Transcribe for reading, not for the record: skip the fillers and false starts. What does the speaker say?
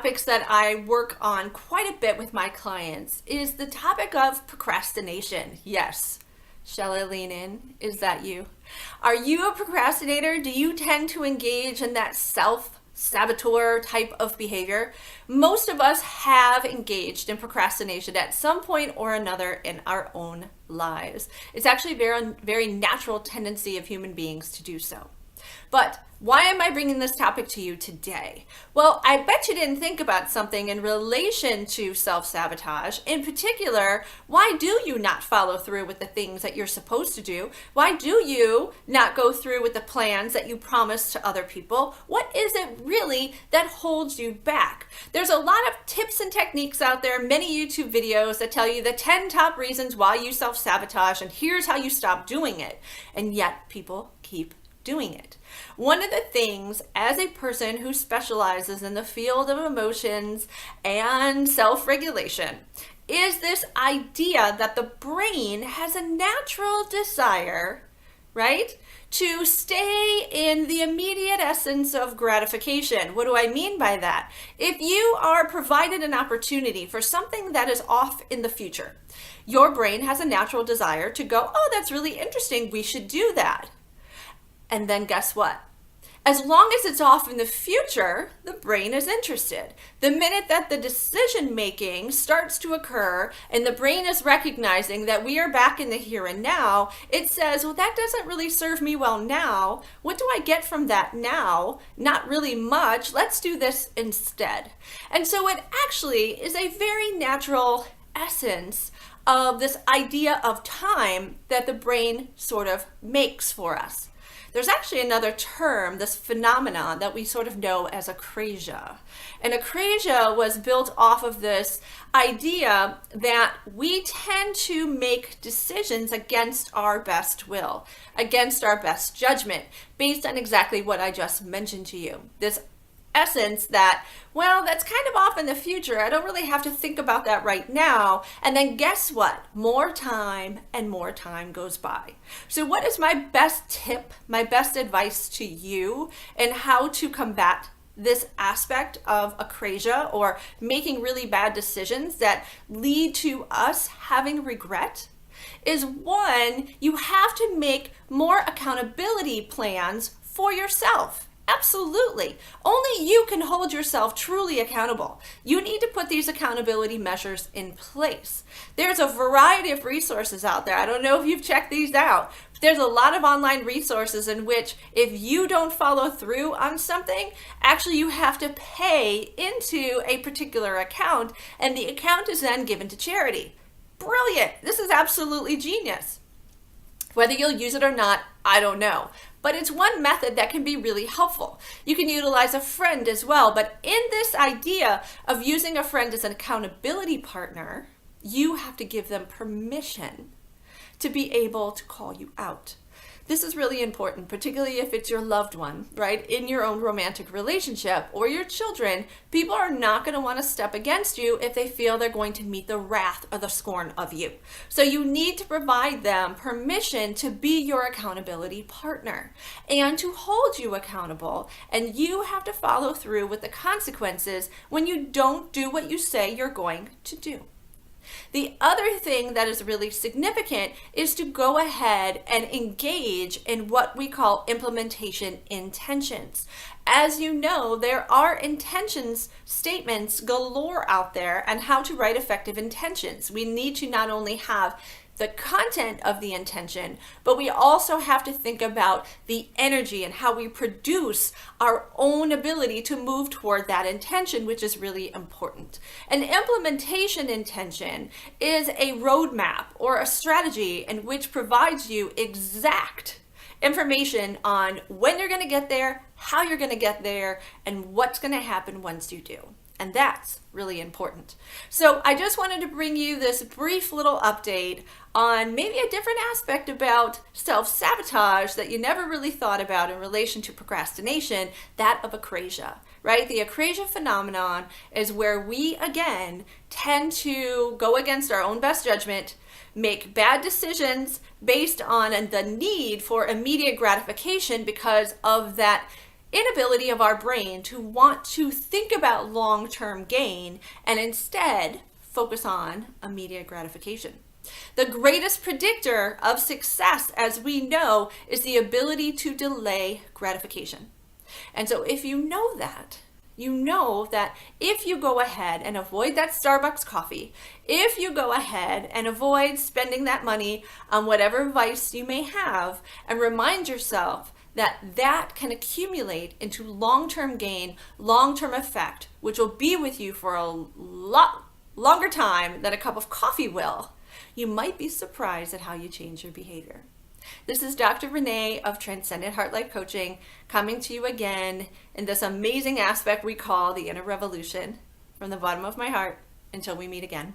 topics that I work on quite a bit with my clients is the topic of procrastination. Yes. Shall I lean in? Is that you? Are you a procrastinator? Do you tend to engage in that self-saboteur type of behavior? Most of us have engaged in procrastination at some point or another in our own lives. It's actually a very natural tendency of human beings to do so. But why am I bringing this topic to you today? Well, I bet you didn't think about something in relation to self-sabotage. In particular, why do you not follow through with the things that you're supposed to do? Why do you not go through with the plans that you promised to other people? What is it really that holds you back? There's a lot of tips and techniques out there, many YouTube videos that tell you the 10 top reasons why you self-sabotage, and here's how you stop doing it. And yet people keep doing it. One of the things, as a person who specializes in the field of emotions and self-regulation, is this idea that the brain has a natural desire, right, to stay in the immediate essence of gratification. What do I mean by that? If you are provided an opportunity for something that is off in the future, your brain has a natural desire to go, oh, that's really interesting, we should do that. And then guess what? As long as it's off in the future, the brain is interested. The minute that the decision making starts to occur and the brain is recognizing that we are back in the here and now, it says, well, that doesn't really serve me well now. What do I get from that now? Not really much. Let's do this instead. And so it actually is a very natural essence of this idea of time that the brain sort of makes for us. There's actually another term, this phenomenon that we sort of know as Akrasia. And Akrasia was built off of this idea that we tend to make decisions against our best will, against our best judgment, based on exactly what I just mentioned to you. This essence that, well, that's kind of off in the future. I don't really have to think about that right now. And then guess what? More time and more time goes by. So what is my best tip, my best advice to you in how to combat this aspect of Akrasia, or making really bad decisions that lead to us having regret? Is one, you have to make more accountability plans for yourself. Absolutely. Only you can hold yourself truly accountable. You need to put these accountability measures in place. There's a variety of resources out there. I don't know if you've checked these out. There's a lot of online resources in which if you don't follow through on something, actually you have to pay into a particular account, and the account is then given to charity. Brilliant. This is absolutely genius. Whether you'll use it or not, I don't know. But it's one method that can be really helpful. You can utilize a friend as well. But in this idea of using a friend as an accountability partner, you have to give them permission to be able to call you out. This is really important, particularly if it's your loved one, right? In your own romantic relationship or your children, people are not going to want to step against you if they feel they're going to meet the wrath or the scorn of you. So you need to provide them permission to be your accountability partner and to hold you accountable. And you have to follow through with the consequences when you don't do what you say you're going to do. The other thing that is really significant is to go ahead and engage in what we call implementation intentions. As you know, there are intentions statements galore out there on how to write effective intentions. We need to not only have the content of the intention, but we also have to think about the energy and how we produce our own ability to move toward that intention, which is really important. An implementation intention is a roadmap or a strategy in which provides you exact information on when you're going to get there, how you're going to get there, and what's going to happen once you do. And that's really important. So I just wanted to bring you this brief little update on maybe a different aspect about self-sabotage that you never really thought about in relation to procrastination, that of Akrasia, right? The Akrasia phenomenon is where we, again, tend to go against our own best judgment, make bad decisions based on the need for immediate gratification because of that inability of our brain to want to think about long-term gain and instead focus on immediate gratification. The greatest predictor of success, as we know, is the ability to delay gratification. And so if you know that if you go ahead and avoid that Starbucks coffee, if you go ahead and avoid spending that money on whatever vice you may have, and remind yourself that that can accumulate into long-term gain, long-term effect, which will be with you for a lot longer time than a cup of coffee will, you might be surprised at how you change your behavior. This is Dr. Renee of Transcendent Heart Life Coaching, coming to you again in this amazing aspect we call the inner revolution, from the bottom of my heart until we meet again.